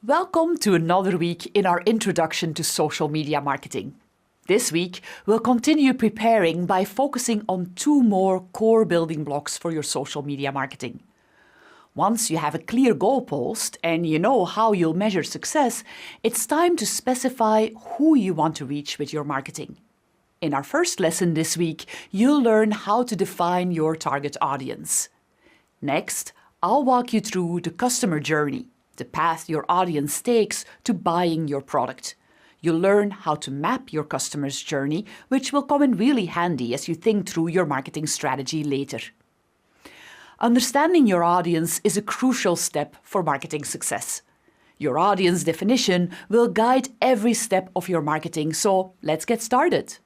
Welcome to another week in our introduction to social media marketing. This week, we'll continue preparing by focusing on two more core building blocks for your social media marketing. Once you have a clear goalpost and you know how you'll measure success, it's time to specify who you want to reach with your marketing. In our first lesson this week, you'll learn how to define your target audience. Next, I'll walk you through the customer journey, the path your audience takes to buying your product. You'll learn how to map your customer's journey, which will come in really handy as you think through your marketing strategy later. Understanding your audience is a crucial step for marketing success. Your audience definition will guide every step of your marketing, so let's get started.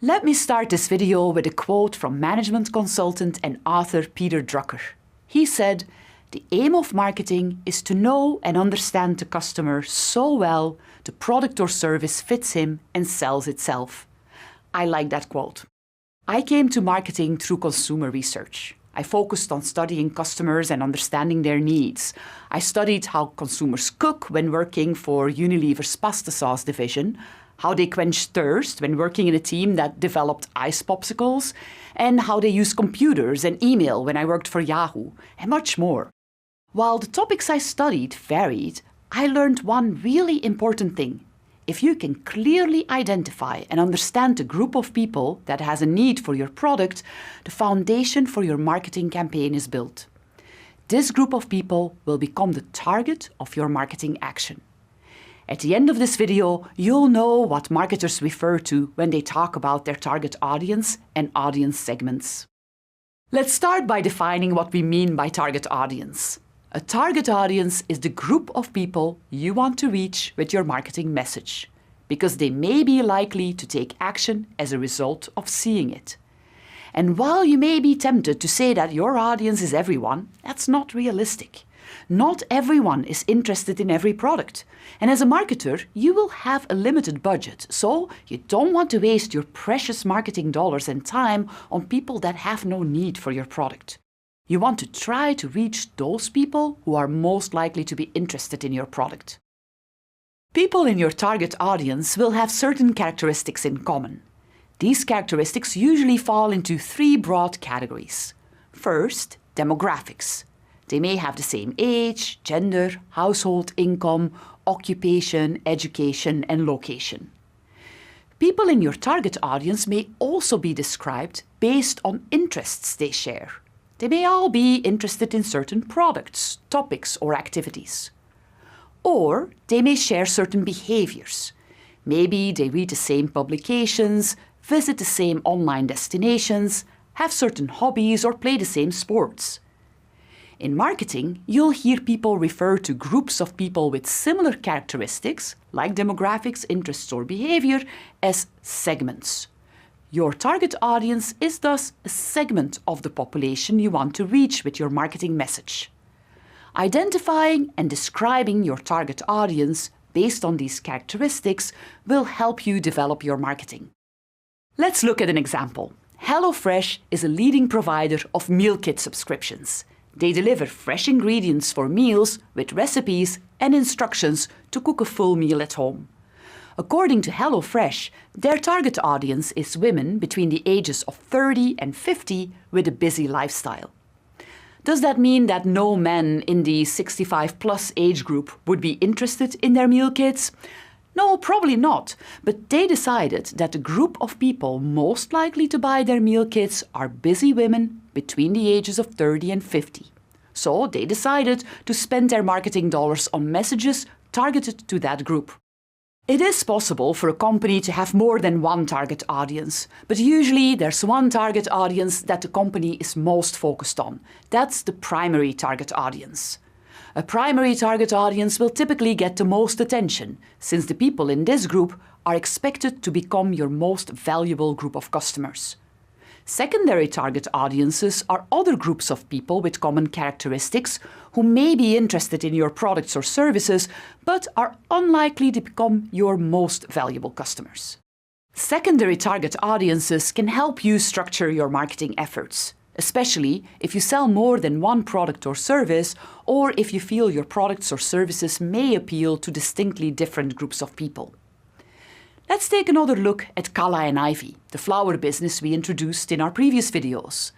Let me start this video with a quote from management consultant and author Peter Drucker. He said, "The aim of marketing is to know and understand the customer so well the product or service fits him and sells itself." I like that quote. I came to marketing through consumer research. I focused on studying customers and understanding their needs. I studied how consumers cook when working for Unilever's pasta sauce division, how they quench thirst when working in a team that developed ice popsicles, and how they use computers and email when I worked for Yahoo, and much more. While the topics I studied varied, I learned one really important thing. If you can clearly identify and understand the group of people that has a need for your product, the foundation for your marketing campaign is built. This group of people will become the target of your marketing action. At the end of this video, you'll know what marketers refer to when they talk about their target audience and audience segments. Let's start by defining what we mean by target audience. A target audience is the group of people you want to reach with your marketing message, because they may be likely to take action as a result of seeing it. And while you may be tempted to say that your audience is everyone, that's not realistic. Not everyone is interested in every product. And as a marketer, you will have a limited budget, so you don't want to waste your precious marketing dollars and time on people that have no need for your product. You want to try to reach those people who are most likely to be interested in your product. People in your target audience will have certain characteristics in common. These characteristics usually fall into three broad categories. First, demographics. They may have the same age, gender, household income, occupation, education, and location. People in your target audience may also be described based on interests they share. They may all be interested in certain products, topics, or activities. Or they may share certain behaviors. Maybe they read the same publications, visit the same online destinations, have certain hobbies, or play the same sports. In marketing, you'll hear people refer to groups of people with similar characteristics, like demographics, interests, or behavior, as segments. Your target audience is thus a segment of the population you want to reach with your marketing message. Identifying and describing your target audience based on these characteristics will help you develop your marketing. Let's look at an example. HelloFresh is a leading provider of meal kit subscriptions. They deliver fresh ingredients for meals with recipes and instructions to cook a full meal at home. According to HelloFresh, their target audience is women between the ages of 30 and 50 with a busy lifestyle. Does that mean that no men in the 65+ age group would be interested in their meal kits? No, probably not, but they decided that the group of people most likely to buy their meal kits are busy women between the ages of 30 and 50. So they decided to spend their marketing dollars on messages targeted to that group. It is possible for a company to have more than one target audience, but usually there's one target audience that the company is most focused on. That's the primary target audience. A primary target audience will typically get the most attention, since the people in this group are expected to become your most valuable group of customers. Secondary target audiences are other groups of people with common characteristics who may be interested in your products or services, but are unlikely to become your most valuable customers. Secondary target audiences can help you structure your marketing efforts. especially if you sell more than one product or service, or if you feel your products or services may appeal to distinctly different groups of people. Let's take another look at Calla and Ivy, the flower business we introduced in our previous videos.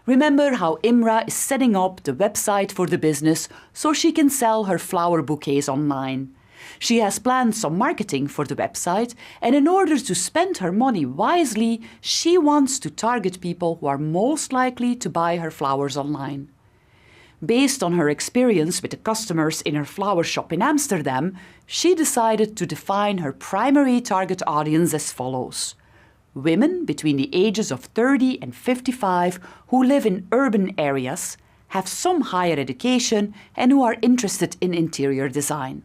Remember how Imra is setting up the website for the business so she can sell her flower bouquets online. She has planned some marketing for the website, and in order to spend her money wisely, she wants to target people who are most likely to buy her flowers online. Based on her experience with the customers in her flower shop in Amsterdam, she decided to define her primary target audience as follows: women between the ages of 30 and 55 who live in urban areas, have some higher education, and who are interested in interior design.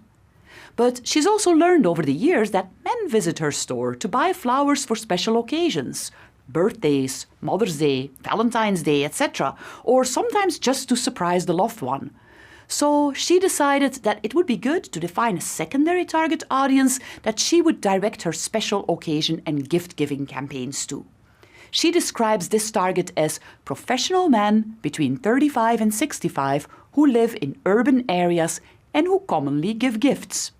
But she's also learned over the years that men visit her store to buy flowers for special occasions, birthdays, Mother's Day, Valentine's Day, etc., or sometimes just to surprise the loved one. So she decided that it would be good to define a secondary target audience that she would direct her special occasion and gift-giving campaigns to. She describes this target as professional men between 35 and 65 who live in urban areas and who commonly give gifts.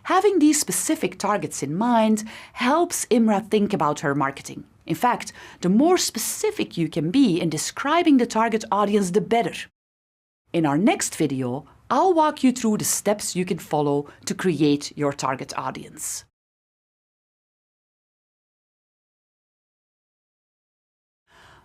Having these specific targets in mind helps Imra think about her marketing. In fact, the more specific you can be in describing the target audience, the better. In our next video, I'll walk you through the steps you can follow to create your target audience.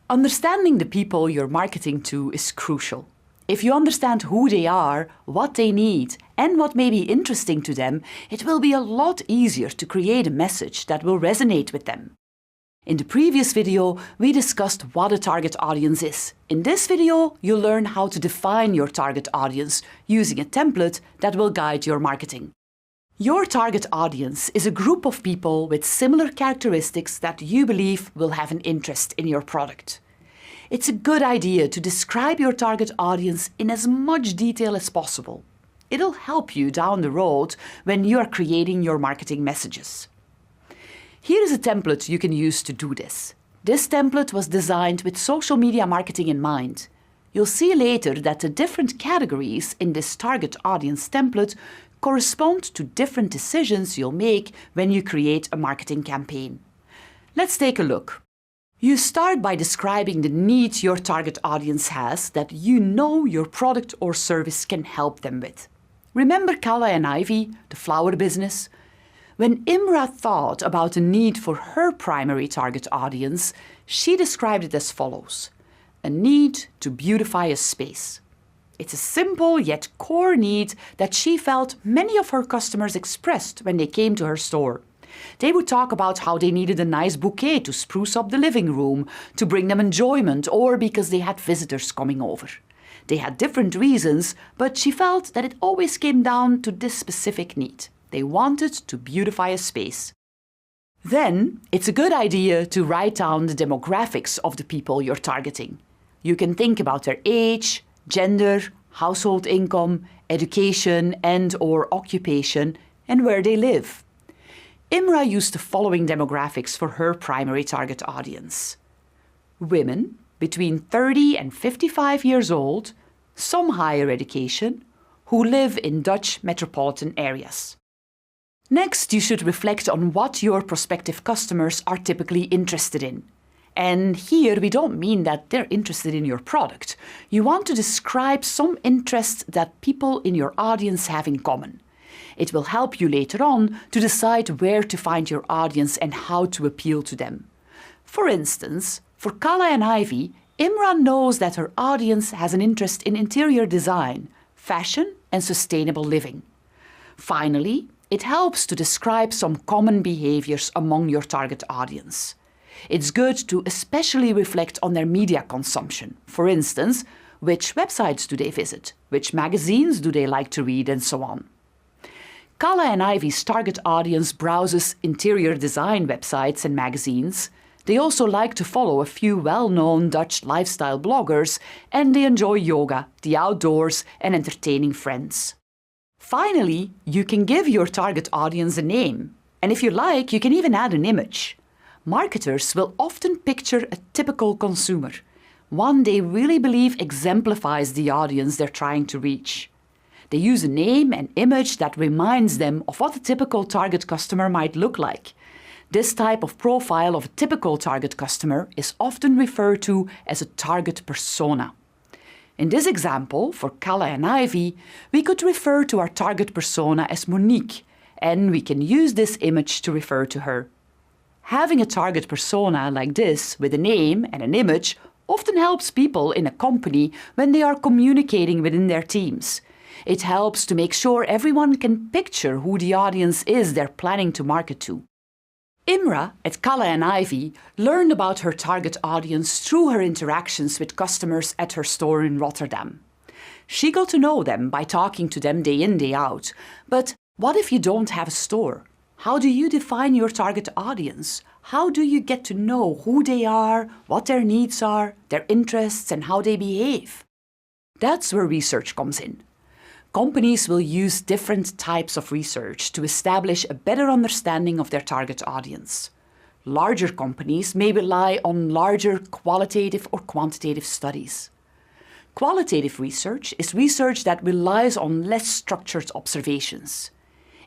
Understanding the people you're marketing to is crucial. If you understand who they are, what they need, and what may be interesting to them, it will be a lot easier to create a message that will resonate with them. In the previous video, we discussed what a target audience is. In this video, you'll learn how to define your target audience using a template that will guide your marketing. Your target audience is a group of people with similar characteristics that you believe will have an interest in your product. It's a good idea to describe your target audience in as much detail as possible. It'll help you down the road when you are creating your marketing messages. Here is a template you can use to do this. This template was designed with social media marketing in mind. You'll see later that the different categories in this target audience template correspond to different decisions you'll make when you create a marketing campaign. Let's take a look. You start by describing the need your target audience has that you know your product or service can help them with. Remember Calla and Ivy, the flower business? When Imra thought about the need for her primary target audience, she described it as follows: a need to beautify a space. It's a simple yet core need that she felt many of her customers expressed when they came to her store. They would talk about how they needed a nice bouquet to spruce up the living room, to bring them enjoyment, or because they had visitors coming over. They had different reasons, but she felt that it always came down to this specific need. They wanted to beautify a space. Then, it's a good idea to write down the demographics of the people you're targeting. You can think about their age, gender, household income, education and/or occupation, and where they live. Imra used the following demographics for her primary target audience: women between 30 and 55 years old, some higher education, who live in Dutch metropolitan areas. Next, you should reflect on what your prospective customers are typically interested in. And here we don't mean that they're interested in your product. You want to describe some interests that people in your audience have in common. It will help you later on to decide where to find your audience and how to appeal to them. For instance, for Calla and Ivy, Imra knows that her audience has an interest in interior design, fashion, and sustainable living. Finally, it helps to describe some common behaviors among your target audience. It's good to especially reflect on their media consumption. For instance, which websites do they visit? Which magazines do they like to read? And so on. Calla and Ivy's target audience browses interior design websites and magazines. They also like to follow a few well-known Dutch lifestyle bloggers, and they enjoy yoga, the outdoors, and entertaining friends. Finally, you can give your target audience a name. And if you like, you can even add an image. Marketers will often picture a typical consumer. one they really believe exemplifies the audience they're trying to reach. They use a name and image that reminds them of what a typical target customer might look like. This type of profile of a typical target customer is often referred to as a target persona. In this example, for Kalle and Ivy, we could refer to our target persona as Monique, and we can use this image to refer to her. Having a target persona like this, with a name and an image, often helps people in a company when they are communicating within their teams. It helps to make sure everyone can picture who the audience is they're planning to market to. Imra at Kalle and Ivy learned about her target audience through her interactions with customers at her store in Rotterdam. She got to know them by talking to them day in, day out. But what if you don't have a store? How do you define your target audience? How do you get to know who they are, what their needs are, their interests, and how they behave? That's where research comes in. Companies will use different types of research to establish a better understanding of their target audience. Larger companies may rely on larger qualitative or quantitative studies. Qualitative research is research that relies on less structured observations.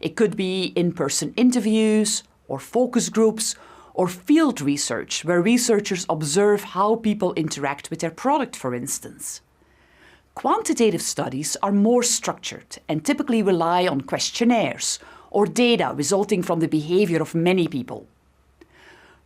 It could be in-person interviews, or focus groups, or field research where researchers observe how people interact with their product, for instance. Quantitative studies are more structured and typically rely on questionnaires or data resulting from the behavior of many people.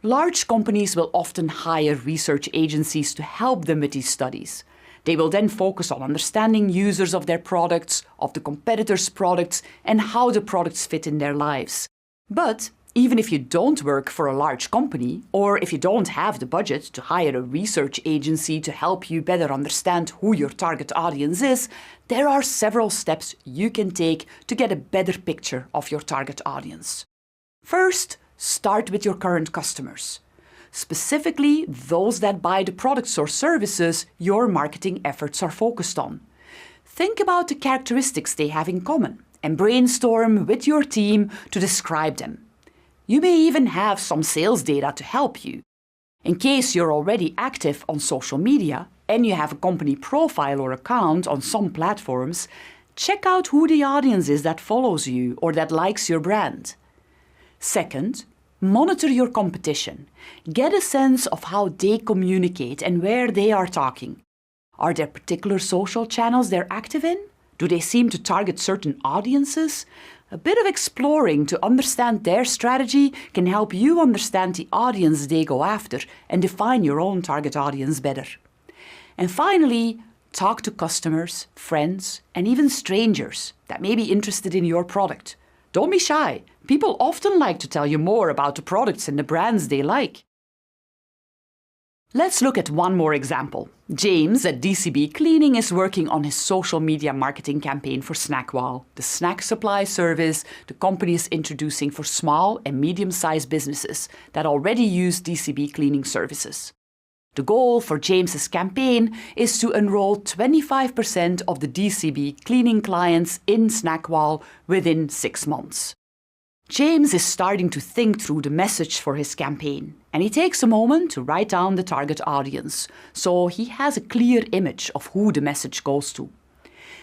Large companies will often hire research agencies to help them with these studies. They will then focus on understanding users of their products, of the competitors' products, and how the products fit in their lives. But even if you don't work for a large company, or if you don't have the budget to hire a research agency to help you better understand who your target audience is, there are several steps you can take to get a better picture of your target audience. First, start with your current customers, specifically those that buy the products or services your marketing efforts are focused on. Think about the characteristics they have in common and brainstorm with your team to describe them. You may even have some sales data to help you. In case you're already active on social media and you have a company profile or account on some platforms, check out who the audience is that follows you or that likes your brand. Second, monitor your competition. Get a sense of how they communicate and where they are talking. Are there particular social channels they're active in? Do they seem to target certain audiences? A bit of exploring to understand their strategy can help you understand the audience they go after and define your own target audience better. And finally, talk to customers, friends, and even strangers that may be interested in your product. Don't be shy. People often like to tell you more about the products and the brands they like. Let's look at one more example. James at DCB Cleaning is working on his social media marketing campaign for Snackwall, the snack supply service the company is introducing for small and medium-sized businesses that already use DCB cleaning services. The goal for James's campaign is to enroll 25% of the DCB cleaning clients in Snackwall within 6 months. James is starting to think through the message for his campaign, and he takes a moment to write down the target audience, so he has a clear image of who the message goes to.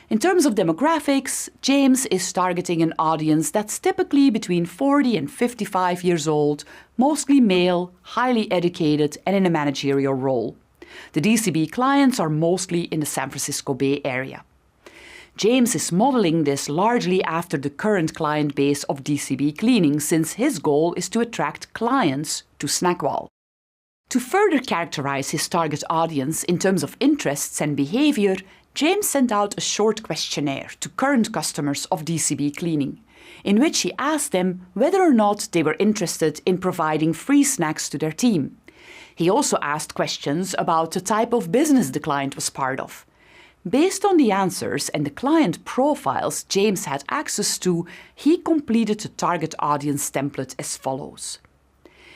In terms of demographics, James is targeting an audience that's typically between 40 and 55 years old, mostly male, highly educated, and in a managerial role. The DCB clients are mostly in the San Francisco Bay Area. James is modeling this largely after the current client base of DCB Cleaning, since his goal is to attract clients to Snackwall. To further characterize his target audience in terms of interests and behavior, James sent out a short questionnaire to current customers of DCB Cleaning, in which he asked them whether or not they were interested in providing free snacks to their team. He also asked questions about the type of business the client was part of. Based on the answers and the client profiles James had access to, he completed the target audience template as follows.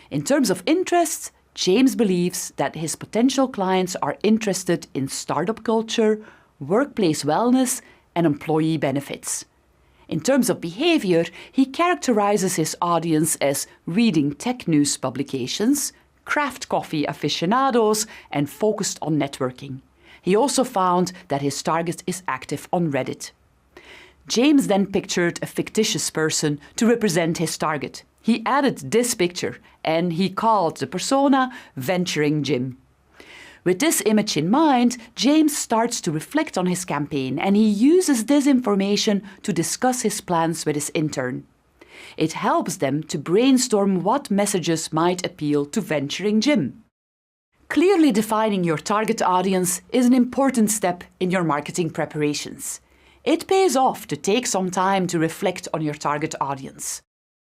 In terms of interests, James believes that his potential clients are interested in startup culture, workplace wellness, and employee benefits. In terms of behavior, he characterizes his audience as reading tech news publications, craft coffee aficionados, and focused on networking. He also found that his target is active on Reddit. James then pictured a fictitious person to represent his target. He added this picture and he called the persona Venturing Jim. With this image in mind, James starts to reflect on his campaign and he uses this information to discuss his plans with his intern. It helps them to brainstorm what messages might appeal to Venturing Jim. Clearly defining your target audience is an important step in your marketing preparations. It pays off to take some time to reflect on your target audience.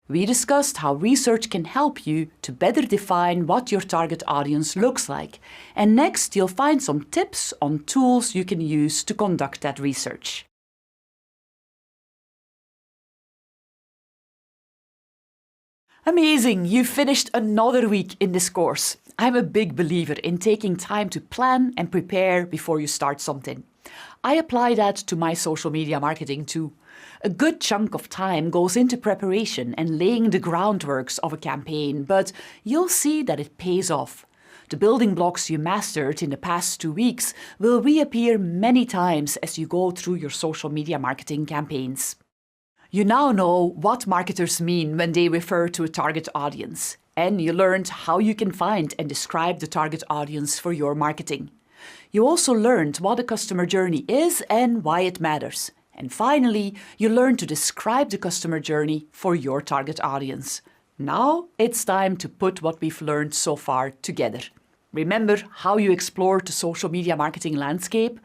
We discussed how research can help you to better define what your target audience looks like. And next, you'll find some tips on tools you can use to conduct that research. Amazing! You've finished another week in this course. I'm a big believer in taking time to plan and prepare before you start something. I apply that to my social media marketing too. A good chunk of time goes into preparation and laying the groundworks of a campaign, but you'll see that it pays off. The building blocks you mastered in the past 2 weeks will reappear many times as you go through your social media marketing campaigns. You now know what marketers mean when they refer to a target audience, and you learned how you can find and describe the target audience for your marketing. You also learned what a customer journey is and why it matters. And finally, you learned to describe the customer journey for your target audience. Now it's time to put what we've learned so far together. Remember how you explored the social media marketing landscape?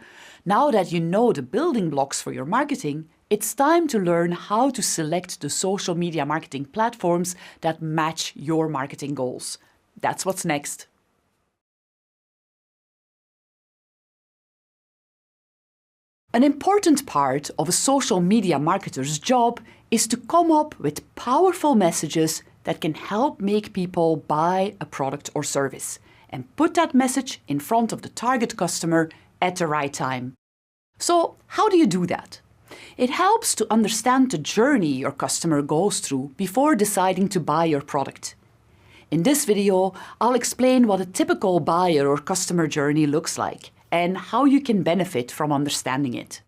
Now that you know the building blocks for your marketing, it's time to learn how to select the social media marketing platforms that match your marketing goals. That's what's next. An important part of a social media marketer's job is to come up with powerful messages that can help make people buy a product or service and put that message in front of the target customer at the right time. So, how do you do that? It helps to understand the journey your customer goes through before deciding to buy your product. In this video, I'll explain what a typical buyer or customer journey looks like and how you can benefit from understanding it.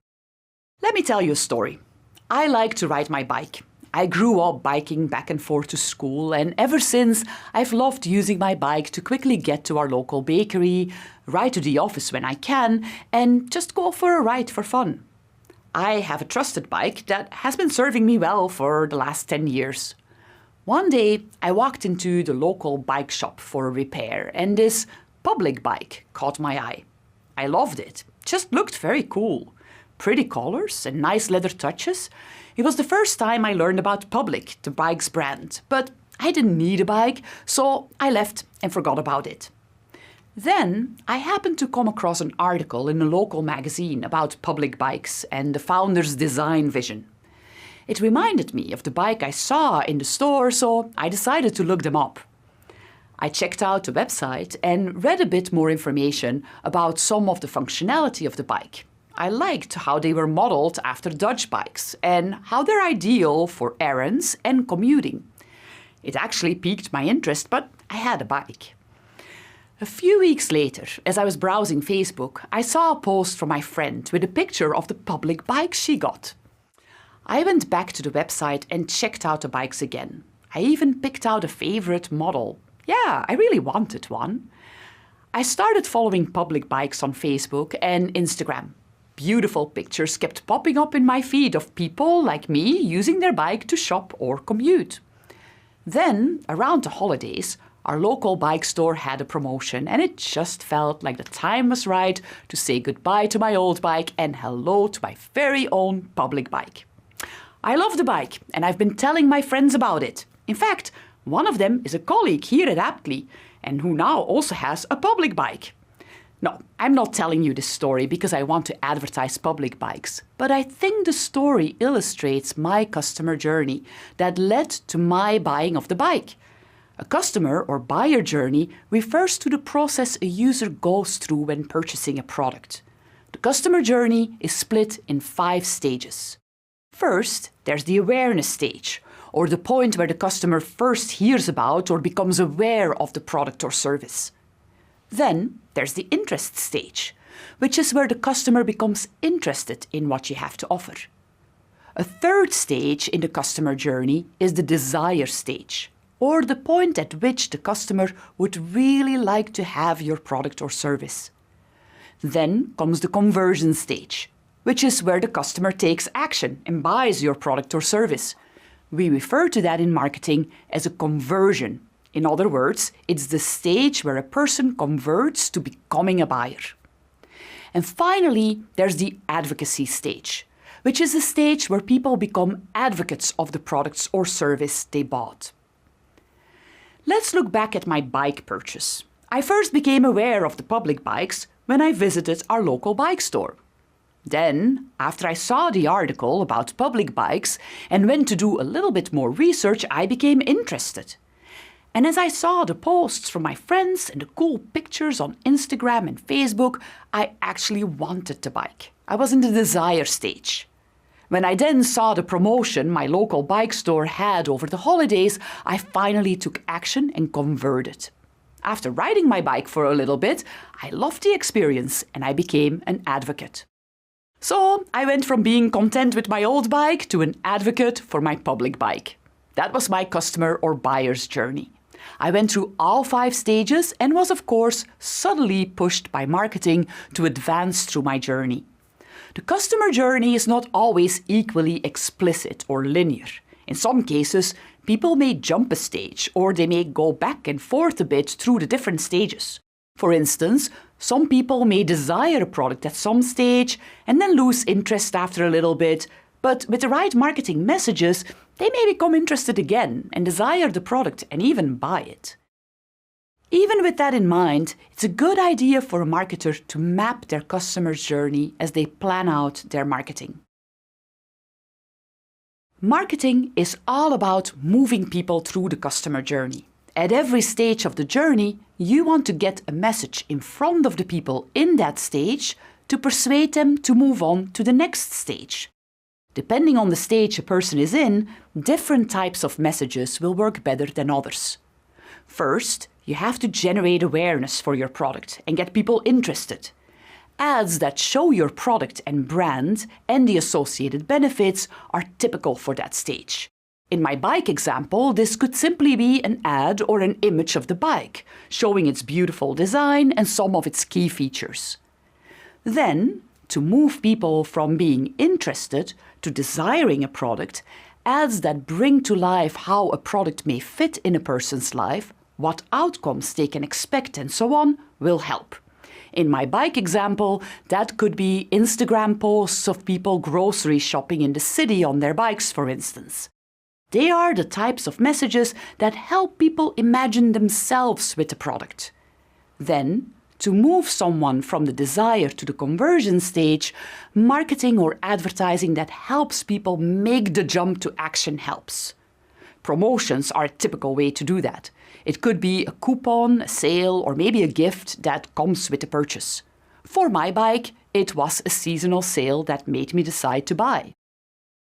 Let me tell you a story. I like to ride my bike. I grew up biking back and forth to school, and ever since I've loved using my bike to quickly get to our local bakery, ride to the office when I can, and just go for a ride for fun. I have a trusted bike that has been serving me well for the last 10 years. One day, I walked into the local bike shop for a repair, and this Public bike caught my eye. I loved it. Just looked very cool. Pretty colors and nice leather touches. It was the first time I learned about Public, the bike's brand, but I didn't need a bike, so I left and forgot about it. Then I happened to come across an article in a local magazine about Public bikes and the founder's design vision. It reminded me of the bike I saw in the store, so I decided to look them up. I checked out the website and read a bit more information about some of the functionality of the bike. I liked how they were modeled after Dutch bikes and how they're ideal for errands and commuting. It actually piqued my interest, but I had a bike. A few weeks later, as I was browsing Facebook, I saw a post from my friend with a picture of the Public bike she got. I went back to the website and checked out the bikes again. I even picked out a favorite model. Yeah, I really wanted one. I started following Public bikes on Facebook and Instagram. Beautiful pictures kept popping up in my feed of people like me using their bike to shop or commute. Then, around the holidays, our local bike store had a promotion, and it just felt like the time was right to say goodbye to my old bike and hello to my very own Public bike. I love the bike, and I've been telling my friends about it. In fact, one of them is a colleague here at Aptly, and who now also has a Public bike. No, I'm not telling you this story because I want to advertise Public bikes, but I think the story illustrates my customer journey that led to my buying of the bike. A customer or buyer journey refers to the process a user goes through when purchasing a product. The customer journey is split in 5 stages. First, there's the awareness stage, or the point where the customer first hears about or becomes aware of the product or service. Then there's the interest stage, which is where the customer becomes interested in what you have to offer. A third stage in the customer journey is the desire stage, or the point at which the customer would really like to have your product or service. Then comes the conversion stage, which is where the customer takes action and buys your product or service. We refer to that in marketing as a conversion. In other words, it's the stage where a person converts to becoming a buyer. And finally, there's the advocacy stage, which is the stage where people become advocates of the products or service they bought. Let's look back at my bike purchase. I first became aware of the public bikes when I visited our local bike store. Then, after I saw the article about public bikes and went to do a little bit more research, I became interested. And as I saw the posts from my friends and the cool pictures on Instagram and Facebook, I actually wanted the bike. I was in the desire stage. When I then saw the promotion my local bike store had over the holidays, I finally took action and converted. After riding my bike for a little bit, I loved the experience and I became an advocate. So I went from being content with my old bike to an advocate for my public bike. That was my customer or buyer's journey. I went through all 5 stages and was, of course, subtly pushed by marketing to advance through my journey. The customer journey is not always equally explicit or linear. In some cases, people may jump a stage or they may go back and forth a bit through the different stages. For instance, some people may desire a product at some stage and then lose interest after a little bit, but with the right marketing messages, they may become interested again and desire the product and even buy it. Even with that in mind, it's a good idea for a marketer to map their customer's journey as they plan out their marketing. Marketing is all about moving people through the customer journey. At every stage of the journey, you want to get a message in front of the people in that stage to persuade them to move on to the next stage. Depending on the stage a person is in, different types of messages will work better than others. First, you have to generate awareness for your product and get people interested. Ads that show your product and brand and the associated benefits are typical for that stage. In my bike example, this could simply be an ad or an image of the bike, showing its beautiful design and some of its key features. Then, to move people from being interested to desiring a product, ads that bring to life how a product may fit in a person's life, what outcomes they can expect and so on, will help. In my bike example, that could be Instagram posts of people grocery shopping in the city on their bikes, for instance. They are the types of messages that help people imagine themselves with the product. Then, to move someone from the desire to the conversion stage, marketing or advertising that helps people make the jump to action helps. Promotions are a typical way to do that. It could be a coupon, a sale, or maybe a gift that comes with the purchase. For my bike, it was a seasonal sale that made me decide to buy.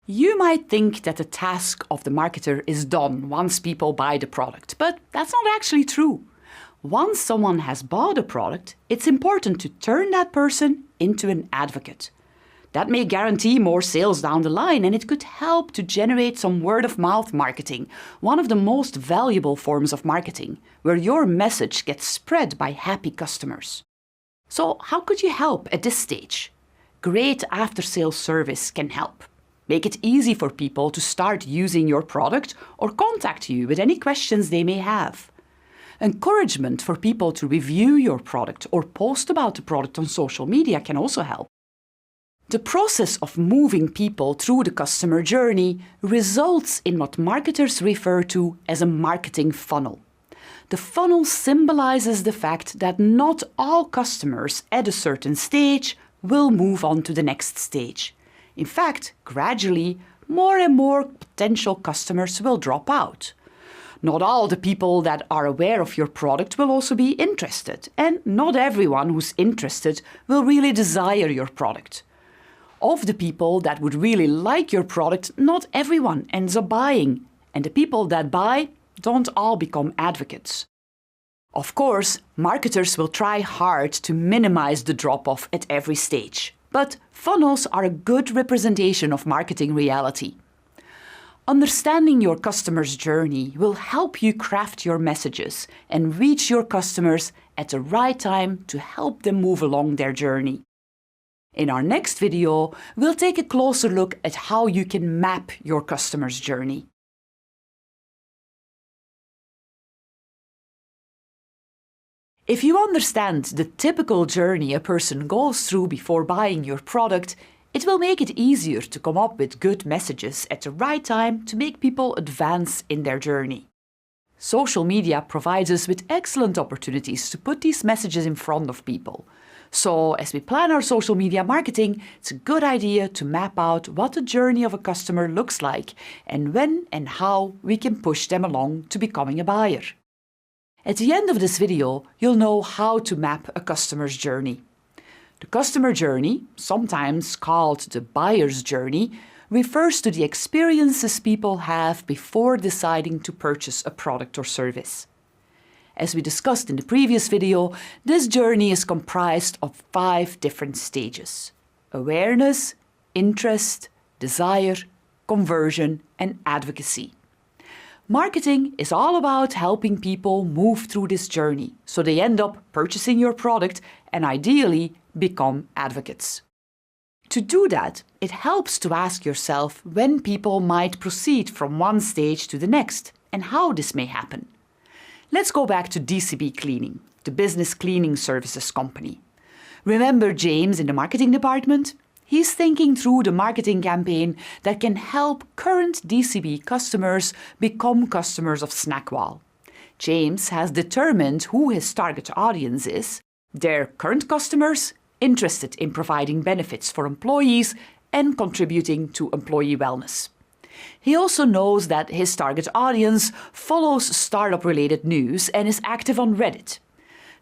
You might think that the task of the marketer is done once people buy the product, but that's not actually true. Once someone has bought a product, it's important to turn that person into an advocate. That may guarantee more sales down the line, and it could help to generate some word-of-mouth marketing, one of the most valuable forms of marketing, where your message gets spread by happy customers. So how could you help at this stage? Great after-sales service can help. Make it easy for people to start using your product or contact you with any questions they may have. Encouragement for people to review your product or post about the product on social media can also help. The process of moving people through the customer journey results in what marketers refer to as a marketing funnel. The funnel symbolizes the fact that not all customers at a certain stage will move on to the next stage. In fact, gradually, more and more potential customers will drop out. Not all the people that are aware of your product will also be interested, and not everyone who's interested will really desire your product. Of the people that would really like your product, not everyone ends up buying, and the people that buy don't all become advocates. Of course, marketers will try hard to minimize the drop-off at every stage, but funnels are a good representation of marketing reality. Understanding your customer's journey will help you craft your messages and reach your customers at the right time to help them move along their journey. In our next video, we'll take a closer look at how you can map your customer's journey. If you understand the typical journey a person goes through before buying your product, it will make it easier to come up with good messages at the right time to make people advance in their journey. Social media provides us with excellent opportunities to put these messages in front of people. So, as we plan our social media marketing, it's a good idea to map out what the journey of a customer looks like and when and how we can push them along to becoming a buyer. At the end of this video, you'll know how to map a customer's journey. The customer journey, sometimes called the buyer's journey, refers to the experiences people have before deciding to purchase a product or service. As we discussed in the previous video, this journey is comprised of 5 different stages: awareness, interest, desire, conversion, and advocacy. Marketing is all about helping people move through this journey so they end up purchasing your product and ideally become advocates. To do that, it helps to ask yourself when people might proceed from one stage to the next and how this may happen. Let's go back to DCB Cleaning, the business cleaning services company. Remember James in the marketing department? He's thinking through the marketing campaign that can help current DCB customers become customers of Snackwahl. James has determined who his target audience is: their current customers interested in providing benefits for employees and contributing to employee wellness. He also knows that his target audience follows startup-related news and is active on Reddit.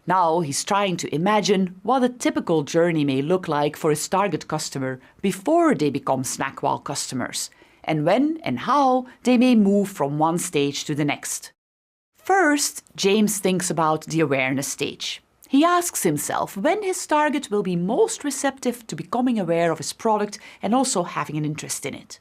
Now he's trying to imagine what a typical journey may look like for his target customer before they become Snackwahl customers, and when and how they may move from one stage to the next. First, James thinks about the awareness stage. He asks himself when his target will be most receptive to becoming aware of his product and also having an interest in it.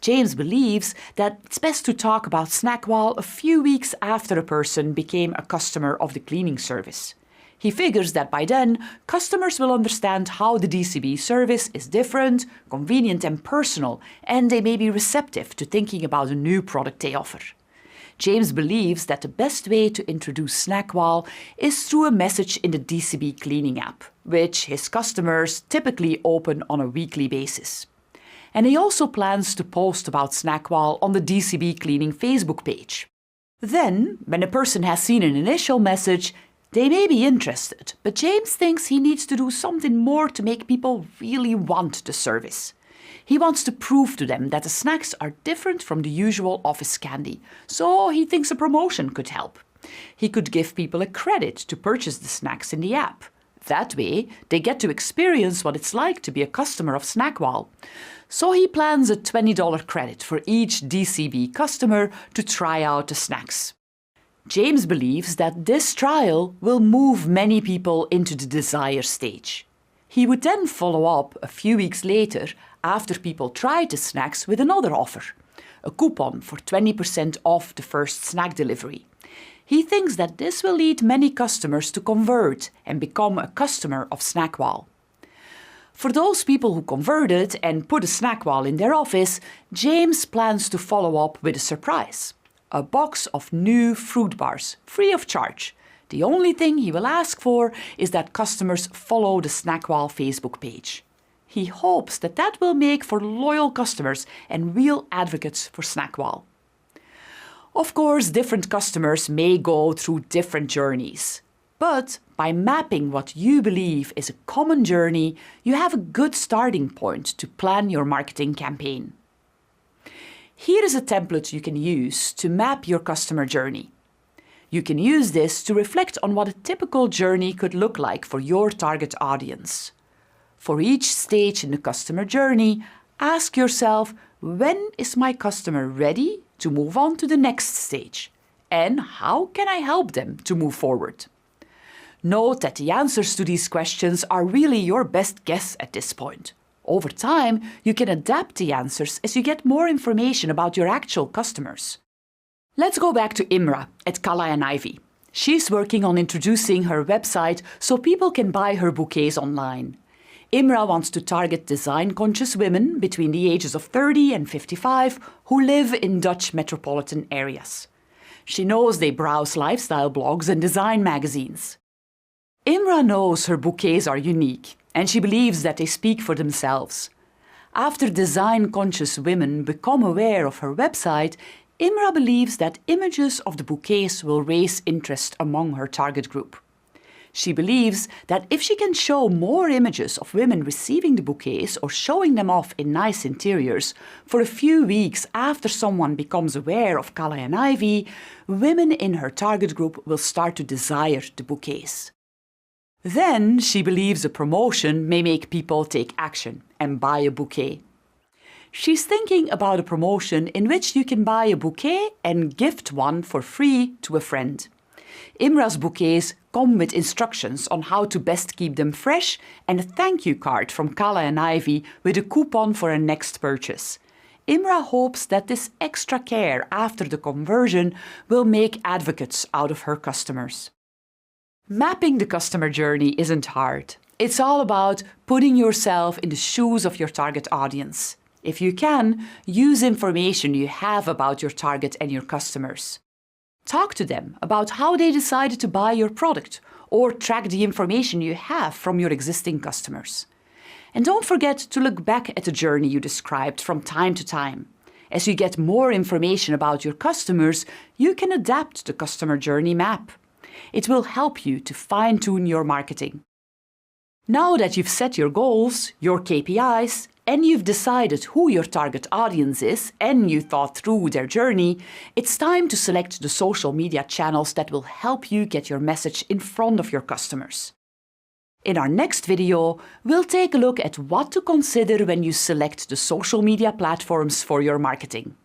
James believes that it's best to talk about Snackwahl a few weeks after a person became a customer of the cleaning service. He figures that by then, customers will understand how the DCB service is different, convenient and personal, and they may be receptive to thinking about a new product they offer. James believes that the best way to introduce Snackwahl is through a message in the DCB Cleaning app, which his customers typically open on a weekly basis. And he also plans to post about Snackwahl on the DCB Cleaning Facebook page. Then, when a person has seen an initial message, they may be interested, but James thinks he needs to do something more to make people really want the service. He wants to prove to them that the snacks are different from the usual office candy, so he thinks a promotion could help. He could give people a credit to purchase the snacks in the app. That way, they get to experience what it's like to be a customer of Snackwahl. So he plans a $20 credit for each DCB customer to try out the snacks. James believes that this trial will move many people into the desire stage. He would then follow up a few weeks later after people tried the snacks with another offer, a coupon for 20% off the first snack delivery. He thinks that this will lead many customers to convert and become a customer of Snackwahl. For those people who converted and put a Snackwahl in their office, James plans to follow up with a surprise: a box of new fruit bars, free of charge. The only thing he will ask for is that customers follow the Snackwahl Facebook page. He hopes that that will make for loyal customers and real advocates for Snackwahl. Of course, different customers may go through different journeys. But by mapping what you believe is a common journey, you have a good starting point to plan your marketing campaign. Here is a template you can use to map your customer journey. You can use this to reflect on what a typical journey could look like for your target audience. For each stage in the customer journey, ask yourself, when is my customer ready to move on to the next stage? And how can I help them to move forward? Note that the answers to these questions are really your best guess at this point. Over time, you can adapt the answers as you get more information about your actual customers. Let's go back to Imra at Kalla and Ivy. She's working on introducing her website so people can buy her bouquets online. Imra wants to target design-conscious women between the ages of 30 and 55 who live in Dutch metropolitan areas. She knows they browse lifestyle blogs and design magazines. Imra knows her bouquets are unique, and she believes that they speak for themselves. After design-conscious women become aware of her website, Imra believes that images of the bouquets will raise interest among her target group. She believes that if she can show more images of women receiving the bouquets or showing them off in nice interiors for a few weeks after someone becomes aware of Kalla and Ivy, women in her target group will start to desire the bouquets. Then she believes a promotion may make people take action and buy a bouquet. She's thinking about a promotion in which you can buy a bouquet and gift one for free to a friend. Imra's bouquets come with instructions on how to best keep them fresh and a thank you card from Kalla and Ivy with a coupon for a next purchase. Imra hopes that this extra care after the conversion will make advocates out of her customers. Mapping the customer journey isn't hard. It's all about putting yourself in the shoes of your target audience. If you can, use information you have about your target and your customers. Talk to them about how they decided to buy your product, or track the information you have from your existing customers. And don't forget to look back at the journey you described from time to time. As you get more information about your customers, you can adapt the customer journey map. It will help you to fine-tune your marketing. Now that you've set your goals, your KPIs, and you've decided who your target audience is and you thought through their journey, it's time to select the social media channels that will help you get your message in front of your customers. In our next video, we'll take a look at what to consider when you select the social media platforms for your marketing.